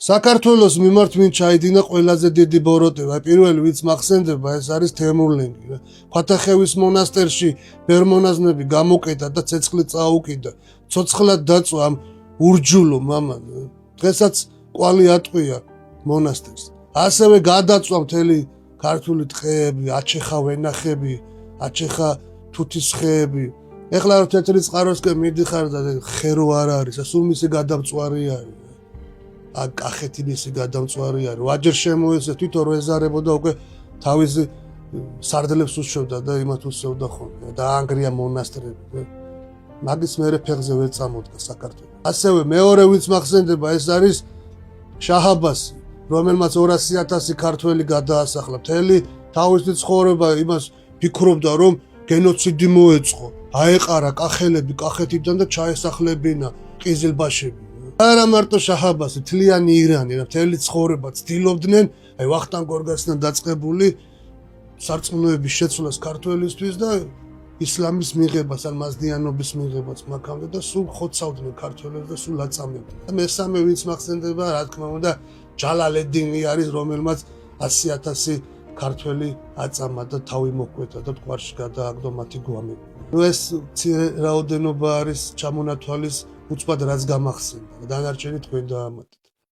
საქართველოს მიმართ ვინ ჩაიდინა ყველაზე დიდი ბოროტება, პირველი ვინც მახსენდება, ეს არის თემურლენგი. ფათახევის მონასტერში ბერმონაზნები გამოკეტა და ცეცხლი წაუკიდა. ცოცხლად დაწვა ამ ურჯულო მამან. დღესაც კვალი ატყვია მონასტერს. ასევე გადაწვა მთელი ქართული ტყეები, აჩეხა ვენახები, აჩეხა თუთის ხეები. ეხლა რო თეთრი წყაროსკენ მიდიხარ და ხერო არ არის, სულ მისი გადამწვარი არის. კახეთი მისი გადამწვარი არის. ვაჯერ შემოეცე თვითონ რო ეზარებოდა უკვე თავისი სარდლებს უშევდა და იმათ უსევდა ხოლმე. დაანგრია მონასტრები. მაგის მერე ფეხზე ვერ წამოდგა საქართველოს. ასევე მეორე ვინც მახსენდება, ეს არის შაჰ-აბასი, რომელმაც 200,000 ქართველი გადაასახლა. მთელი თავისი ცხოვრება იმას ფიქრობდა, რომ გენოციდი მოეწყო. აეყარა კახელები კახეთიდან და ჩაესახლებინა ყიზილბაშები. არა მარტო შაჰ-აბასი, მთლიანი ირანი, მთელი ცხოვრება ცდილობდნენ, აი ვახტანგ გორგასთან დაწყებული სარწმუნოების შეცვლას ქართველისთვის და ისლამის მიღებას, ან მაზდიანობის მიღებას მაგამდე და სულ ხოცავდნენ ქართველებს და სულ აწამებდნენ. და მესამე ვინც მახსენდება, რა თქმა უნდა, ჯალალედინი არის, რომელმაც 100,000 ქართველი აწამა და თავი მოჰკვეთა და მტკვარში გადააგდო მათი გვამები. ეს რაოდენობა არის ჩამონათვალის უცბად რაც გამახსენდა. დანარჩენი თქვენ დაამატეთ.